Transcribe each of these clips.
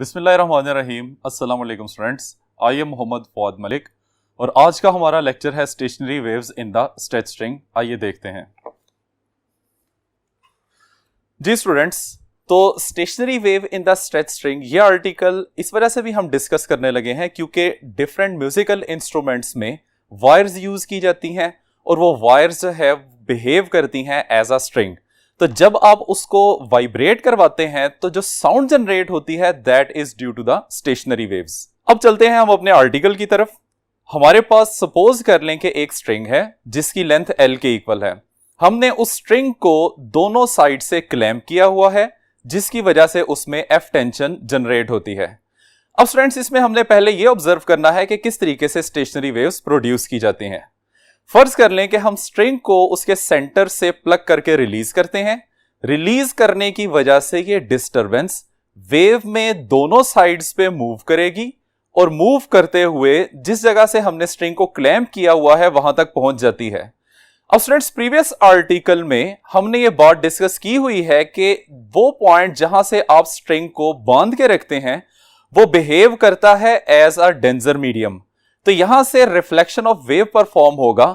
बिस्मिल्लाहिर्रहमानिर्रहीम। अस्सलाम वालेकुम students, I am Mohammad Fawad Malik और आज का हमारा लेक्चर है stationary waves in the stretch string. आइए देखते हैं जी स्टूडेंट्स। तो stationary wave in the stretch string ये आर्टिकल इस वजह से भी हम डिस्कस करने लगे हैं क्योंकि डिफरेंट म्यूजिकल इंस्ट्रूमेंट्स में वायर्स यूज की जाती हैं और वो वायर्स जो है बिहेव करती हैं एज अ स्ट्रिंग। तो जब आप उसको वाइब्रेट करवाते हैं तो जो साउंड जनरेट होती है that is due to the stationary waves. अब चलते हैं हम अपने आर्टिकल की तरफ। हमारे पास सपोज कर लें कि एक स्ट्रिंग है जिसकी लेंथ L के इक्वल है। हमने उस स्ट्रिंग को दोनों साइड से क्लैंप किया हुआ है जिसकी वजह से उसमें F टेंशन जनरेट होती है। अब स्टूडेंट्स इसमें हमने पहले यह ऑब्जर्व करना है कि किस तरीके से स्टेशनरी वेव्स प्रोड्यूस की जाती हैं। फर्ज कर लें कि हम स्ट्रिंग को उसके सेंटर से प्लग करके रिलीज करते हैं। रिलीज करने की वजह से ये डिस्टरबेंस वेव में दोनों साइड्स पे मूव करेगी और मूव करते हुए जिस जगह से हमने स्ट्रिंग को क्लैंप किया हुआ है वहां तक पहुंच जाती है। अब स्टूडेंट्स प्रीवियस आर्टिकल में हमने ये बात डिस्कस की हुई है कि वो पॉइंट जहां से आप स्ट्रिंग को बांध के रखते हैं वो बिहेव करता है एज अ डेंसर मीडियम। तो यहां से रिफ्लेक्शन ऑफ वेव परफॉर्म होगा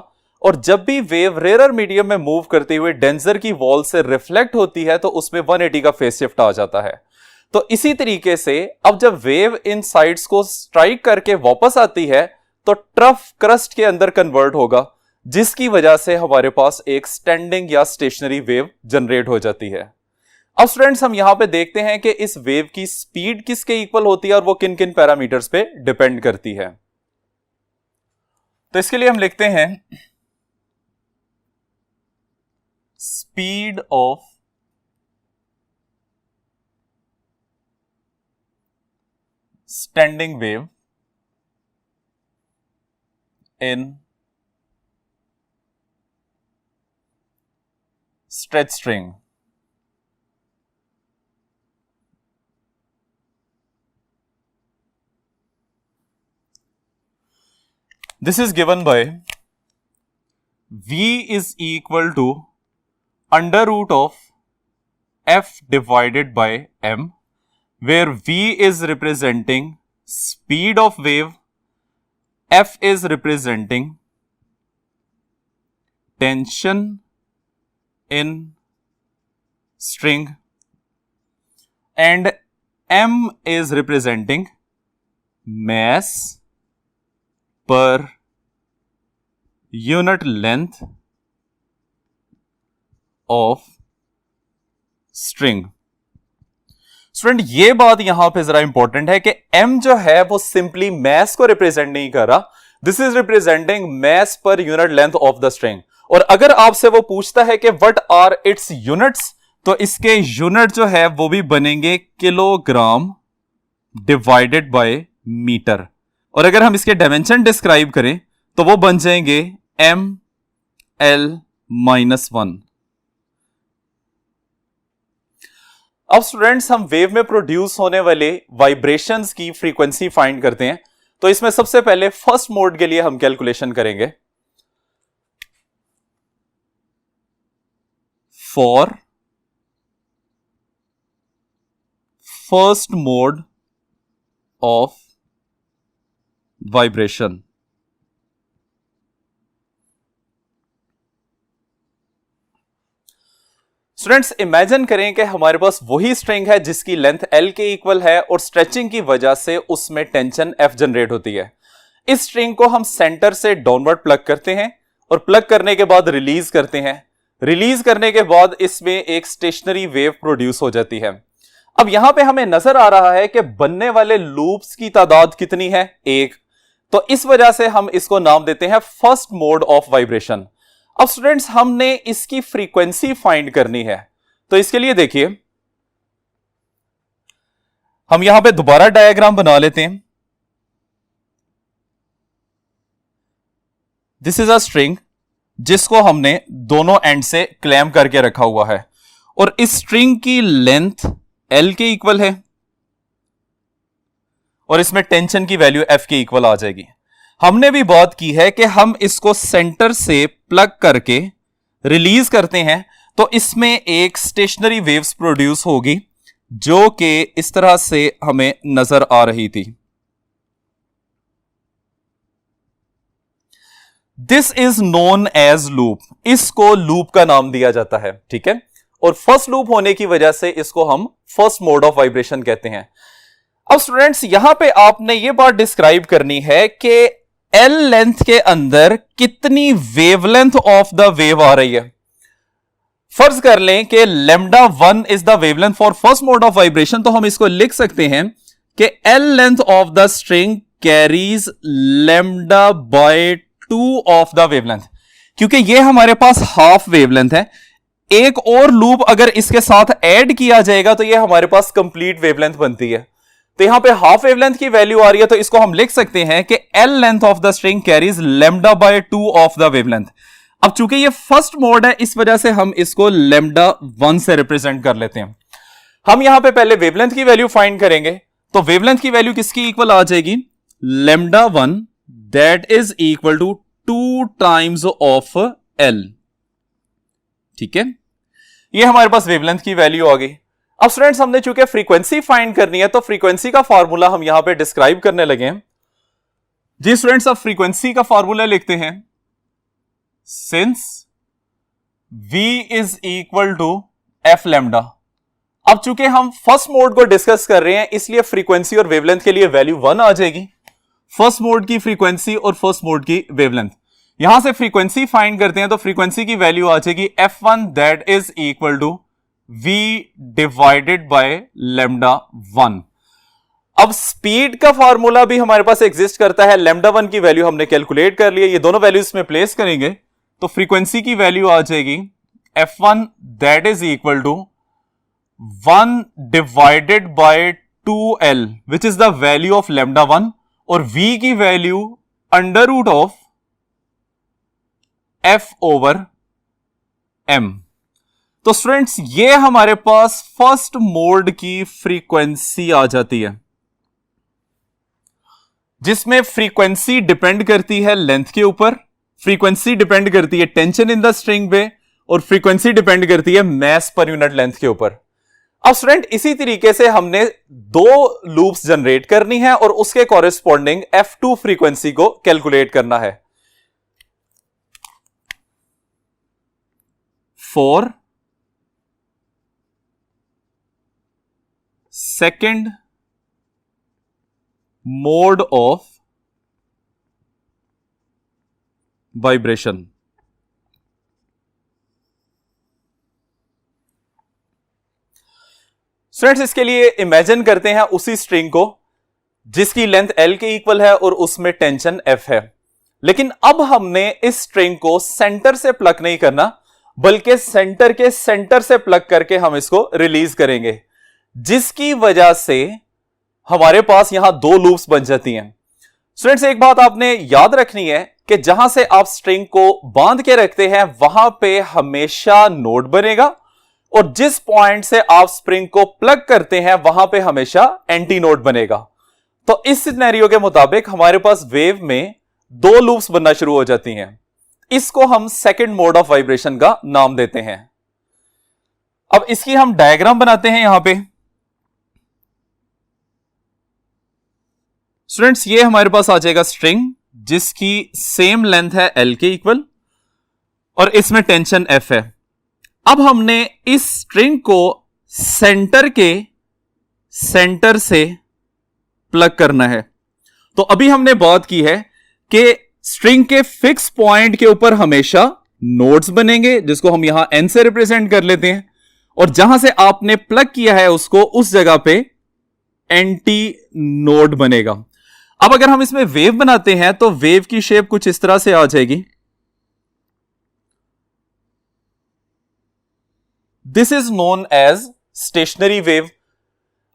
और जब भी वेव रेयर मीडियम में मूव करते हुए डेंसर की वॉल से रिफ्लेक्ट होती है तो उसमें 180 का फेस शिफ्ट आ जाता है। तो इसी तरीके से अब जब वेव इन साइड्स को स्ट्राइक करके वापस आती है तो ट्रफ क्रस्ट के अंदर कन्वर्ट होगा जिसकी वजह से हमारे पास एक स्टैंडिंग या स्टेशनरी वेव जनरेट हो जाती है। अब स्टूडेंट्स हम यहां पे देखते हैं कि इस वेव की स्पीड किसके इक्वल होती है और वो किन किन पैरामीटर्स पे डिपेंड करती है। तो इसके लिए हम लिखते हैं speed of standing wave in stretch string. This is given by V is equal to under root of F divided by M, where V is representing speed of wave, F is representing tension in string, and M is representing mass per unit length of string। Student ये बात यहां पे जरा important है कि m जो है वो सिंपली मैस को रिप्रेजेंट नहीं कर रहा, this is representing mass per unit length of the string. और अगर आपसे वो पूछता है कि व्हाट आर इट्स यूनिट्स तो इसके यूनिट जो है वो भी बनेंगे किलोग्राम डिवाइडेड बाय मीटर। और अगर हम इसके डायमेंशन डिस्क्राइब करें तो वो बन जाएंगे ML-1। अब स्टूडेंट्स हम वेव में प्रोड्यूस होने वाले वाइब्रेशंस की फ्रीक्वेंसी फाइंड करते हैं। तो इसमें सबसे पहले फर्स्ट मोड के लिए हम कैलकुलेशन करेंगे। For first mode of vibration, students imagine करें कि हमारे पास वही स्ट्रिंग है जिसकी लेंथ L के इक्वल है और स्ट्रेचिंग की वजह से उसमें टेंशन F जनरेट होती है। इस स्ट्रिंग को हम सेंटर से डाउनवर्ड प्लग करते हैं और प्लग करने के बाद रिलीज करते हैं। रिलीज करने के बाद इसमें एक स्टेशनरी वेव प्रोड्यूस हो जाती है। अब यहां पे हमें नजर आ रहा है कि बनने वाले लूप्स की तादाद कितनी है, 1। तो इस वजह से हम इसको नाम देते हैं फर्स्ट मोड ऑफ वाइब्रेशन। अब स्टूडेंट्स हमने इसकी फ्रीक्वेंसी फाइंड करनी है। तो इसके लिए देखिए हम यहां पे दोबारा डायग्राम बना लेते हैं। दिस इज अ स्ट्रिंग जिसको हमने दोनों एंड से क्लैंप करके रखा हुआ है और इस स्ट्रिंग की लेंथ L के इक्वल है और इसमें टेंशन की वैल्यू F के इक्वल आ जाएगी। हमने भी बात की है कि हम इसको सेंटर से प्लग करके रिलीज करते हैं तो इसमें एक स्टेशनरी वेव्स प्रोड्यूस होगी जो कि इस तरह से हमें नजर आ रही थी। This is known as loop, इसको लूप का नाम दिया जाता है, ठीक है। और फर्स्ट लूप होने की वजह से इसको हम फर्स्ट मोड ऑफ वाइब्रेशन कहते हैं। अब स्टूडेंट्स यहां पे आपने ये बात डिस्क्राइब करनी है कि एल लेंथ के अंदर कितनी वेवलेंथ ऑफ द वेव आ रही है। फर्ज कर लें कि lambda 1 is the wavelength for first mode of vibration, तो हम इसको लिख सकते हैं कि L length of the string carries lambda by 2 of the wavelength. क्योंकि ये हमारे पास हाफ वेवलेंथ है, एक और लूप अगर इसके साथ ऐड किया जाएगा तो ये हमारे पास कंप्लीट वेवलेंथ बनती है। तो यहां पे हाफ वेवलेंथ की वैल्यू आ रही है, तो इसको हम लिख सकते हैं कि L length of the string carries lambda by 2 of the wavelength. अब चूंकि ये फर्स्ट मोड है, इस वजह से हम इसको लेमडा 1 से रिप्रेजेंट कर लेते हैं। हम यहां पे पहले वेवलेंथ की वैल्यू फाइंड करेंगे, तो वेवलेंथ की वैल्यू किसकी इक्वल आ जाएगी? Lambda 1 that is equal to 2 times of L, ठीक है। ये हमारे पास वेवलेंथ की वैल्यू आ गई। अब स्टूडेंट्स हमने चूंकि फ्रीक्वेंसी फाइंड करनी है, तो फ्रीक्वेंसी का फार्मूला हम यहां पे डिस्क्राइब करने लगे हैं। जी स्टूडेंट्स, अब फ्रीक्वेंसी का फार्मूला लिखते हैं, since v is equal to F lambda. अब चूंकि हम फर्स्ट मोड को डिस्कस कर रहे हैं, इसलिए फ्रीक्वेंसी और वेवलेंथ के लिए वैल्यू 1 आ जाएगी। फर्स्ट मोड की फ्रीक्वेंसी और फर्स्ट मोड की वेवलेंथ। यहां से फ्रीक्वेंसी फाइंड करते हैं, तो फ्रीक्वेंसी की वैल्यू आ जाएगी f1 that is equal to v divided by lambda 1। अब स्पीड का फार्मूला भी हमारे पास एग्जिस्ट करता है। लेमडा 1 की वैल्यू हमने कैलकुलेट कर ली है, ये दोनों वैल्यूज में प्लेस करेंगे तो फ्रीक्वेंसी की वैल्यू आ जाएगी f1 that is equal to 1 divided by 2l which is the value of lambda 1, और v की value under root of f over m। तो स्टूडेंट्स ये हमारे पास फर्स्ट मोड की फ्रीक्वेंसी आ जाती है, जिसमें फ्रीक्वेंसी डिपेंड करती है लेंथ के ऊपर, फ्रीक्वेंसी डिपेंड करती है टेंशन इन द स्ट्रिंग पे, और फ्रीक्वेंसी डिपेंड करती है मास पर यूनिट लेंथ के ऊपर। अब स्टूडेंट इसी तरीके से हमने 2 लूप्स जनरेट करनी है और उसके कॉरेस्पॉन्डिंग f2 फ्रीक्वेंसी को कैलकुलेट करना है। For second mode of vibration, students इसके लिए इमेजिन करते हैं उसी स्ट्रिंग को जिसकी लेंथ L के इक्वल है और उसमें टेंशन F है। लेकिन अब हमने इस स्ट्रिंग को सेंटर से प्लग नहीं करना, बल्कि सेंटर के सेंटर से प्लग करके हम इसको रिलीज करेंगे, जिसकी वजह से हमारे पास यहां 2 लूप्स बन जाती हैं। स्टूडेंट्स एक बात आपने याद रखनी है कि जहां से आप स्ट्रिंग को बांध के रखते हैं वहां पे हमेशा नोड बनेगा, और जिस पॉइंट से आप स्प्रिंग को प्लग करते हैं वहां पे हमेशा एंटी नोड बनेगा। तो इस सिनेरियो के मुताबिक हमारे पास वेव में 2 लूप्स बनना शुरू हो जाती हैं। इसको हम सेकंड मोड ऑफ वाइब्रेशन का नाम देते हैं। अब इसकी हम डायग्राम बनाते हैं यहां पे। स्टूडेंट्स ये हमारे पास आ जाएगा स्ट्रिंग जिसकी सेम लेंथ है L के इक्वल, और इसमें टेंशन F है। अब हमने इस स्ट्रिंग को सेंटर के सेंटर से प्लग करना है। तो अभी हमने बात की है कि स्ट्रिंग के फिक्स पॉइंट के ऊपर हमेशा नोड्स बनेंगे, जिसको हम यहां n से रिप्रेजेंट कर लेते हैं, और जहां से आपने प्लग किया है उसको उस जगह पे एंटी नोड बनेगा। अब अगर हम इसमें वेव बनाते हैं तो वेव की शेप कुछ इस तरह से आ जाएगी। This is known as stationary wave.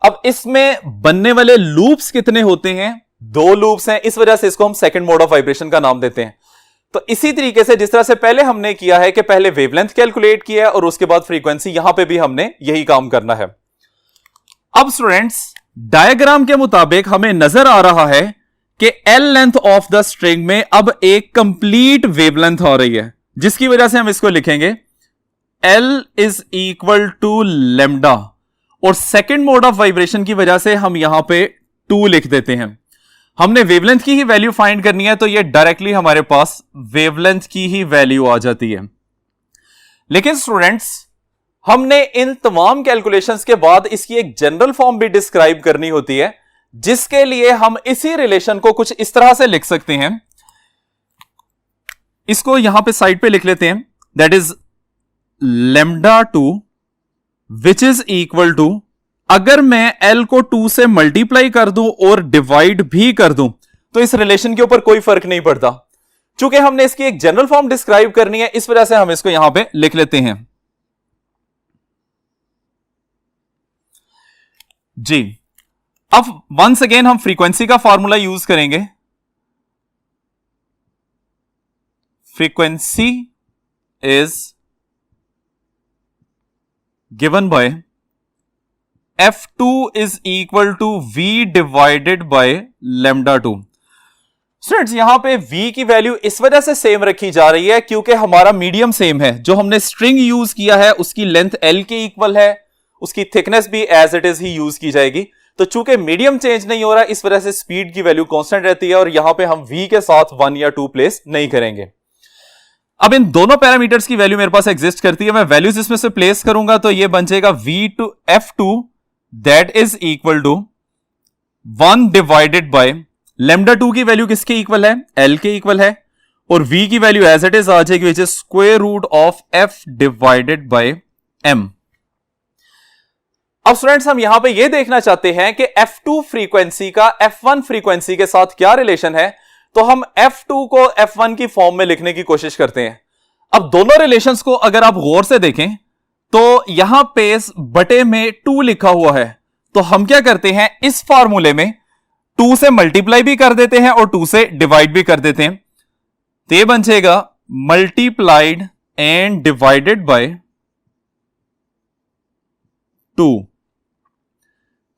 अब इसमें बनने वाले लूप्स कितने होते हैं? 2 लूप्स हैं, इस वजह से इसको हम सेकंड मोड ऑफ वाइब्रेशन का नाम देते हैं। तो इसी तरीके से जिस तरह से पहले हमने किया है कि पहले वेवलेंथ कैलकुलेट किया है और उसके बाद फ्रीक्वेंसी, यहां पे भी हमने यही काम करना है। अब स्टूडेंट्स डायग्राम के मुताबिक हमें नजर आ रहा है कि L length of the string में अब एक कंप्लीट वेवलेंथ आ रही है, जिसकी वजह से हम इसको लिखेंगे L is equal to lambda, और सेकंड मोड ऑफ वाइब्रेशन की वजह से हम यहां पे 2 लिख देते हैं। हमने वेवलेंथ की ही वैल्यू फाइंड करनी है, तो ये डायरेक्टली हमारे पास वेवलेंथ की ही वैल्यू आ जाती है। लेकिन स्टूडेंट्स, हमने इन तमाम कैलकुलेशंस के बाद इसकी एक जनरल फॉर्म भी डिस्क्राइब करनी होती है, जिसके लिए हम इसी रिलेशन को कुछ इस तरह से लिख सकते हैं। इसको यहां पे साइड पे लिख लेते हैं, that is λ2 which is equal to, अगर मैं L को 2 से मल्टीप्लाई कर दूं और डिवाइड भी कर दूं तो इस रिलेशन के ऊपर कोई फर्क नहीं पड़ता। चूंकि हमने इसकी एक जनरल फॉर्म डिस्क्राइब करनी है, इस वजह से हम इसको यहां पे लिख लेते हैं जी। अब वंस अगेन हम फ्रीक्वेंसी का फॉर्मूला यूज करेंगे। Frequency is given by F2 is equal to V divided by λ2। Students, यहां पे V की वैल्यू इस वजह से सेम रखी जा रही है क्योंकि हमारा मीडियम सेम है। जो हमने स्ट्रिंग यूज किया है उसकी लेंथ L के इक्वल है, उसकी थिकनेस भी एज इट इज ही यूज की जाएगी। तो चूंकि मीडियम चेंज नहीं हो रहा, इस वजह से स्पीड की वैल्यू कांस्टेंट रहती है और यहां पे हम V के साथ 1 या 2 प्लेस नहीं करेंगे। अब इन दोनों पैरामीटर्स की वैल्यू मेरे पास एग्जिस्ट करती है, मैं वैल्यूज इसमें से प्लेस करूंगा तो ये बन जाएगा F2 that is equal to 1 divided by λ2 की वैल्यू किसके इक्वल है, L के इक्वल है, और V की वैल्यू एज इट इज आ जाएगी which is square root of F divided by M। अब स्टूडेंट्स, हम यहां पे ये देखना चाहते हैं कि F2 फ्रीक्वेंसी का F1 फ्रीक्वेंसी के साथ क्या रिलेशन है, तो हम F2 को F1 की फॉर्म में लिखने की कोशिश करते हैं। अब दोनों रिलेशंस को अगर आप गौर से देखें तो यहां पे बटे में 2 लिखा हुआ है, तो हम क्या करते हैं, इस फॉर्मूले में 2 से मल्टीप्लाई भी कर देते हैं और 2 से डिवाइड भी कर देते हैं। तो ये बन जाएगा मल्टीप्लाइड एंड डिवाइडेड बाय 2।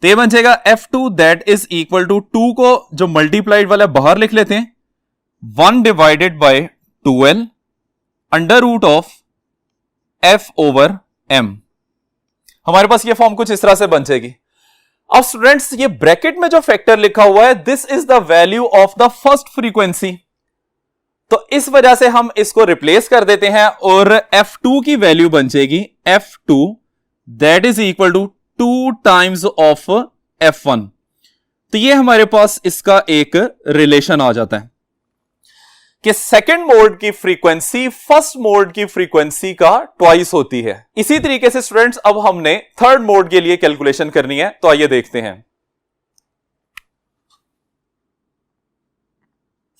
तो ये बन जाएगा F2 that is equal to 2 को जो मल्टीप्लाइड वाला बाहर लिख लेते हैं, 1 divided by 2L under root of F over M। हमारे पास ये फॉर्म कुछ इस तरह से बन जाएगी। अब स्टूडेंट्स, ये ब्रैकेट में जो फैक्टर लिखा हुआ है, this is the value of the first frequency, तो इस वजह से हम इसको रिप्लेस कर देते हैं और F2 की वैल्यू बन जाएगी F2 that is equal to 2 times of F1। तो ये हमारे पास इसका एक रिलेशन आ जाता है कि सेकंड मोड की फ्रीक्वेंसी फर्स्ट मोड की फ्रीक्वेंसी का ट्वाइस होती है। इसी तरीके से स्टूडेंट्स, अब हमने थर्ड मोड के लिए कैलकुलेशन करनी है, तो आइए देखते हैं।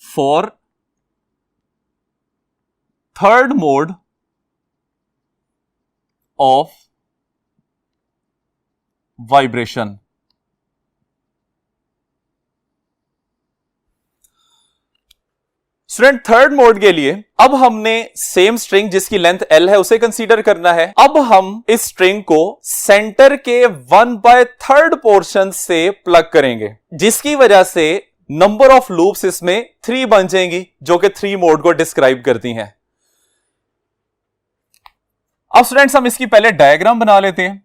For third mode of vibration, student third mode के लिए अब हमने सेम स्ट्रिंग जिसकी लेंथ L है उसे कंसीडर करना है। अब हम इस स्ट्रिंग को सेंटर के 1/3 पोर्शन से प्लग करेंगे, जिसकी वजह से नंबर ऑफ लूप्स इसमें 3 बन जाएंगी, जो कि 3 मोड को डिस्क्राइब करती हैं। अब स्टूडेंट्स, हम इसकी पहले डायग्राम बना लेते हैं।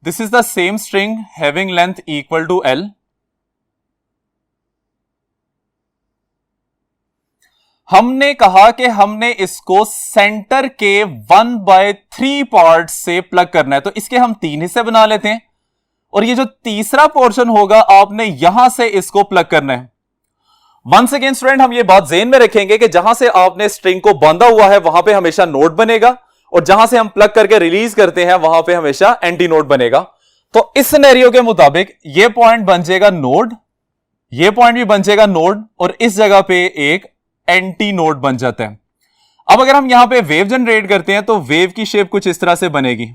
This is the same string having length equal to L। हमने कहा कि हमने इसको सेंटर के 1/3 पार्ट से प्लग करना है, तो इसके हम 3 हिस्से बना लेते हैं और ये जो तीसरा पोर्शन होगा आपने यहां से इसको प्लग करना है। वंस अगेन स्टूडेंट, हम ये बात ज़हन में रखेंगे कि जहां से आपने स्ट्रिंग को बांधा हुआ है वहां पे हमेशा नोड बनेगा और जहां से हम प्लग करके रिलीज करते हैं वहां पे हमेशा एंटी नोड बनेगा। तो इस सिनेरियो के मुताबिक ये पॉइंट बन जाएगा नोड, ये पॉइंट भी बन जाएगा नोड और इस जगह पे एक एंटी नोड बन जाता है। अब अगर हम यहां पे वेव जनरेट करते हैं तो वेव की शेप कुछ इस तरह से बनेगी।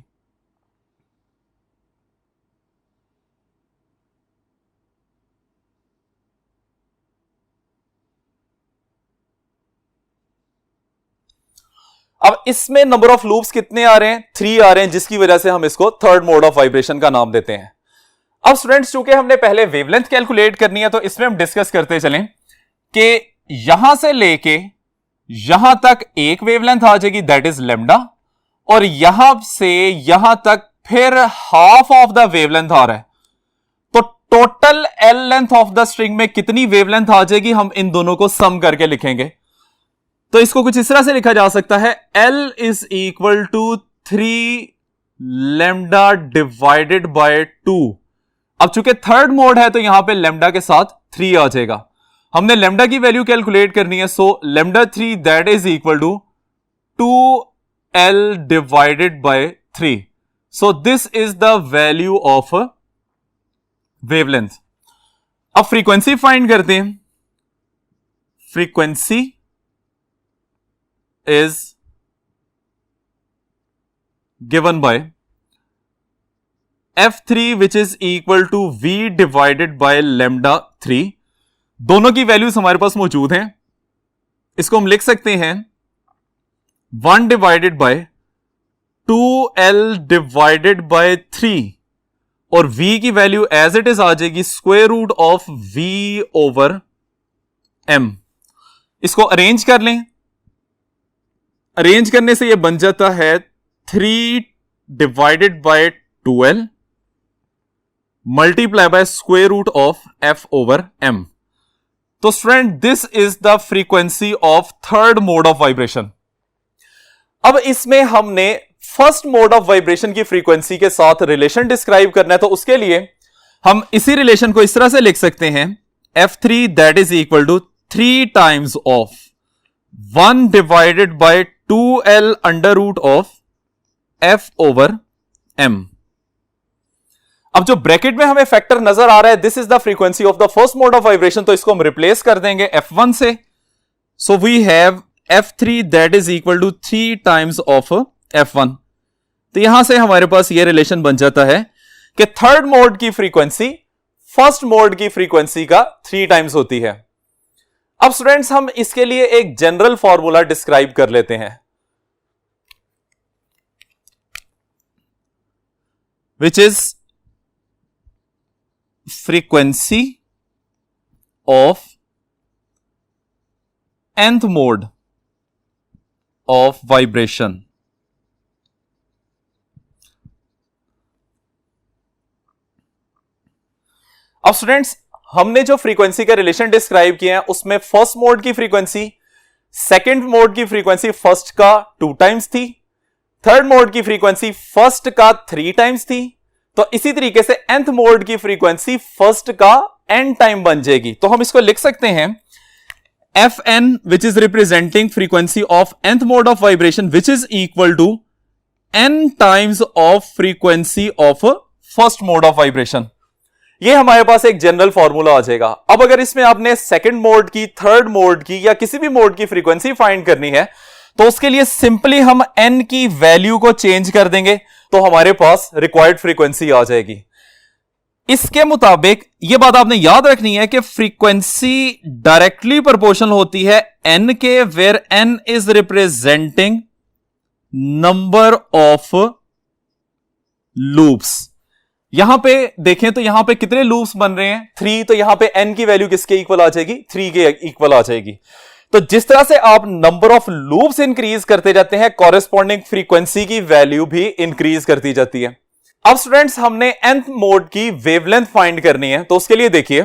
अब इसमें नंबर ऑफ लूप्स कितने आ रहे हैं, 3 आ रहे हैं, जिसकी वजह से हम इसको थर्ड मोड ऑफ वाइब्रेशन का नाम देते हैं। अब स्टूडेंट्स, चूंकि हमने पहले वेवलेंथ कैलकुलेट करनी है तो इसमें हम डिस्कस करते चलें कि यहां से लेके यहां तक एक वेवलेंथ आ जाएगी दैट इज लैम्डा, और यहां से यहां तक फिर हाफ ऑफ द वेवलेंथ आ रहा है, तो total L length of the string में कितनी वेवलेंथ आ जाएगी, हम इन दोनों को सम करके लिखेंगे। तो इसको कुछ इस तरह से लिखा जा सकता है, L is equal to 3 lambda divided by 2। अब चूंकि थर्ड मोड है तो यहां पे लैम्डा के साथ 3 आ जाएगा। हमने लैम्डा की वैल्यू कैलकुलेट करनी है, so lambda 3 that is equal to 2L divided by 3। So this is the value of wavelength. अब फ्रीक्वेंसी फाइंड करते हैं। Frequency is given by F3 which is equal to V divided by lambda 3। दोनों की values हमारे पास मौजूद हैं। इसको हम लिख सकते हैं 1 divided by 2L divided by 3, और V की वैल्यू एज इट इज आ जाएगी square root of V over M। इसको अरेंज कर लें। अरेंज करने से यह बन जाता है 3 divided by 2L multiply by square root of F over M। तो student this is the frequency of third mode of vibration. अब इसमें हमने फर्स्ट मोड ऑफ वाइब्रेशन की फ्रीक्वेंसी के साथ रिलेशन डिस्क्राइब करना है, तो उसके लिए हम इसी रिलेशन को इस तरह से लिख सकते हैं, F3 that is equal to 3 times of 1 divided by 2L under root of F over M। अब जो ब्रैकेट में हमें फैक्टर नजर आ रहा है, this is the frequency of the first mode of vibration, तो इसको हम रिप्लेस कर देंगे F1 से। So we have F3 that is equal to 3 times of F1। तो यहां से हमारे पास यह रिलेशन बन जाता है कि थर्ड मोड की फ्रीक्वेंसी फर्स्ट मोड की फ्रीक्वेंसी का 3 टाइम्स होती है। अब स्टूडेंट्स हम इसके लिए एक जनरल फॉर्मूला डिस्क्राइब कर लेते हैं, which is frequency of nth mode of vibration। अब स्टूडेंट्स हमने जो फ्रीक्वेंसी का रिलेशन डिस्क्राइब किया है उसमें फर्स्ट मोड की फ्रीक्वेंसी सेकंड मोड की फ्रीक्वेंसी फर्स्ट का 2 टाइम्स थी, थर्ड मोड की फ्रीक्वेंसी फर्स्ट का 3 टाइम्स थी। तो इसी तरीके से nth मोड की फ्रीक्वेंसी फर्स्ट का n टाइम बन जाएगी। तो हम इसको लिख सकते हैं Fn which is representing frequency of nth mode of vibration which is equal to n times of frequency of first mode of vibration। ये हमारे पास एक जनरल फॉर्मूला आ जाएगा। अब अगर इसमें आपने सेकंड मोड की, थर्ड मोड की या किसी भी मोड की फ्रीक्वेंसी फाइंड करनी है, तो उसके लिए सिंपली हम n की वैल्यू को चेंज कर देंगे, तो हमारे पास रिक्वायर्ड फ्रीक्वेंसी आ जाएगी। इसके मुताबिक यह बात आपने याद रखनी है कि फ्रीक्वेंसी डायरेक्टली प्रोपोर्शनल होती है n के, where n is representing number of loops. यहां पे देखें तो यहां पे कितने लूप्स बन रहे हैं, 3, तो यहां पे n की वैल्यू किसके इक्वल आ जाएगी, 3 के इक्वल आ जाएगी। तो जिस तरह से आप नंबर ऑफ लूप्स इंक्रीज करते जाते हैं, कॉरेस्पॉन्डिंग फ्रीक्वेंसी की वैल्यू भी इंक्रीज करती जाती है। अब स्टूडेंट्स हमने nth मोड की वेवलेंथ फाइंड करनी है, तो उसके लिए देखिए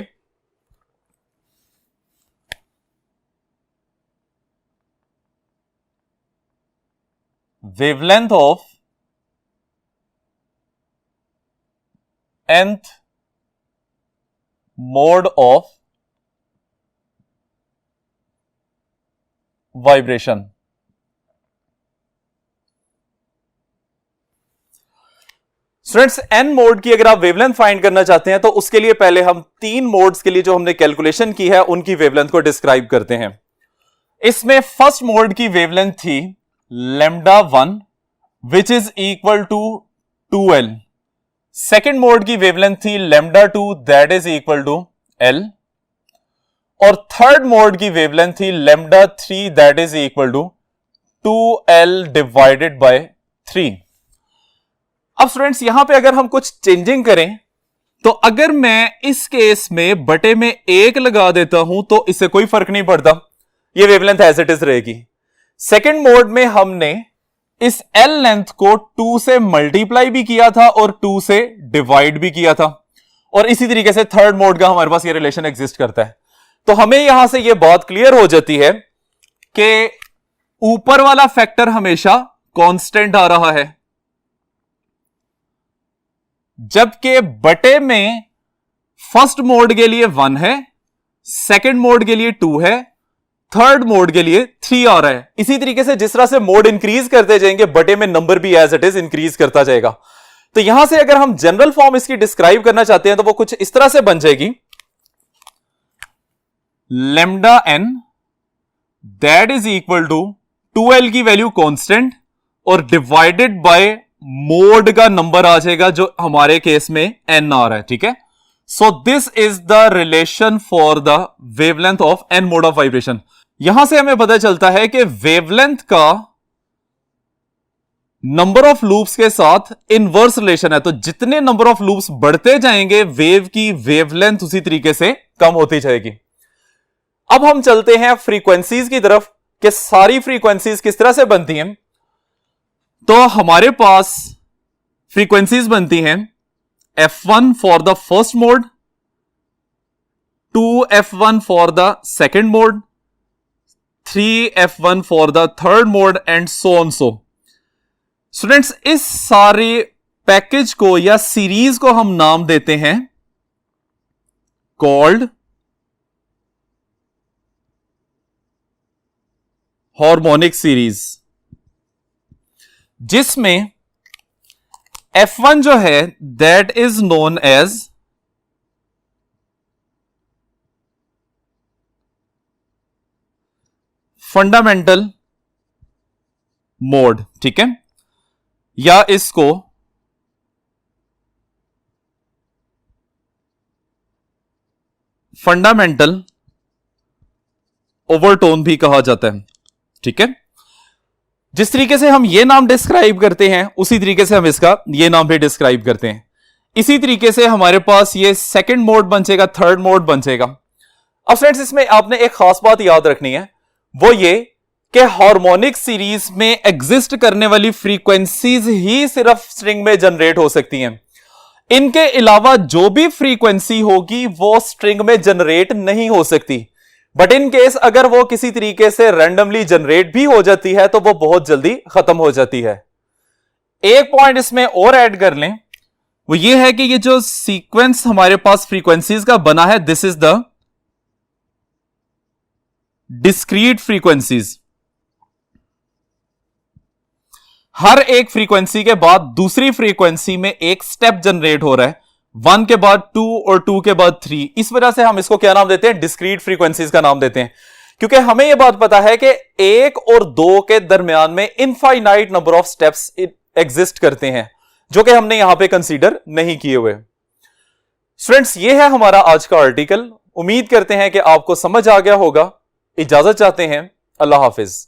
wavelength of nth mode of vibration. Students n mode की अगर आप वेवलेंथ फाइंड करना चाहते हैं, तो उसके लिए पहले हम 3 मोड्स के लिए जो हमने कैलकुलेशन की है उनकी वेवलेंथ को डिस्क्राइब करते हैं। इसमें फर्स्ट मोड की वेवलेंथ थी lambda 1 which is equal to 2L। Second mode की वेवलेंथ थी lambda 2 that is equal to L, और थर्ड मोड की वेवलेंथ थी lambda 3 that is equal to 2L divided by 3। अब स्टूडेंट्स यहां पे अगर हम कुछ चेंजिंग करें, तो अगर मैं इस केस में बटे में 1 लगा देता हूं तो इससे कोई फर्क नहीं पड़ता, ये वेवलेंथ एज इट इज रहेगी। सेकेंड मोड में हमने इस L लेंथ को 2 से मल्टीप्लाई भी किया था और 2 से डिवाइड भी किया था, और इसी तरीके से थर्ड मोड का हमारे पास ये रिलेशन एग्जिस्ट करता है। तो हमें यहां से ये बात क्लियर हो जाती है कि ऊपर वाला फैक्टर हमेशा कांस्टेंट आ रहा है, जबकि बटे में फर्स्ट मोड के लिए 1 है, सेकंड मोड के लिए 2 है, थर्ड मोड के लिए 3 आ रहा है। इसी तरीके से जिस तरह से मोड इंक्रीज करते जाएंगे बटे में नंबर भी एज इट इज इंक्रीज करता जाएगा। तो यहां से अगर हम जनरल फॉर्म इसकी डिस्क्राइब करना चाहते हैं तो वो कुछ इस तरह से बन जाएगी, lambda n that is equal to 2l की वैल्यू कांस्टेंट और डिवाइडेड बाय मोड का नंबर आ जाएगा जो हमारे केस में n आ रहा है। ठीक है, सो this is the relation for the wavelength of n mode of vibration. यहां से हमें पता चलता है कि वेवलेंथ का नंबर ऑफ लूप्स के साथ इनवर्स रिलेशन है, तो जितने नंबर ऑफ लूप्स बढ़ते जाएंगे वेव की वेवलेंथ उसी तरीके से कम होती जाएगी। अब हम चलते हैं फ्रीक्वेंसीज की तरफ कि सारी फ्रीक्वेंसीज किस तरह से बनती हैं। तो हमारे पास फ्रीक्वेंसीज बनती हैं f1 for the first mode, 2f1 for the second mode, 3f1 for the third mode and so on so. Students, इस सारे पैकेज को या सीरीज को हम नाम देते हैं कॉल्ड हार्मोनिक सीरीज, जिसमें F1 जो है that is known as fundamental mode. ठीक है, या इसको फंडामेंटल ओवरटोन भी कहा जाता है। ठीक है, जिस तरीके से हम ये नाम डिस्क्राइब करते हैं उसी तरीके से हम इसका ये नाम भी डिस्क्राइब करते हैं। इसी तरीके से हमारे पास ये सेकंड मोड बन जाएगा, थर्ड मोड बन जाएगा। अब फ्रेंड्स, इसमें आपने एक खास बात याद रखनी है, वो ये कि हार्मोनिक सीरीज में एग्जिस्ट करने वाली फ्रीक्वेंसीज ही सिर्फ स्ट्रिंग में जनरेट हो सकती हैं। इनके अलावा जो भी फ्रीक्वेंसी होगी वो स्ट्रिंग में जनरेट नहीं हो सकती। बट इन केस अगर वो किसी तरीके से रैंडमली जनरेट भी हो जाती है तो वो बहुत जल्दी खत्म हो जाती है। एक पॉइंट इसमें और ऐड कर लें, वो ये है कि ये जो सीक्वेंस हमारे पास फ्रीक्वेंसीज का बना है, this is the discrete frequencies. हर एक फ्रीक्वेंसी के बाद दूसरी फ्रीक्वेंसी में एक स्टेप जनरेट हो रहा है, 1 के बाद 2 और 2 के बाद 3। इस वजह से हम इसको क्या नाम देते हैं, डिस्क्रीट फ्रीक्वेंसीज का नाम देते हैं, क्योंकि हमें यह बात पता है कि 1 और 2 के दरमियान में infinite number of steps exist करते हैं, जो कि हमने यहां पे कंसीडर नहीं किए हुए। स्टूडेंट्स, ये है हमारा आज का आर्टिकल। उम्मीद करते हैं कि आपको समझ आ गया होगा। इजाजत चाहते हैं, अल्लाह हाफिज।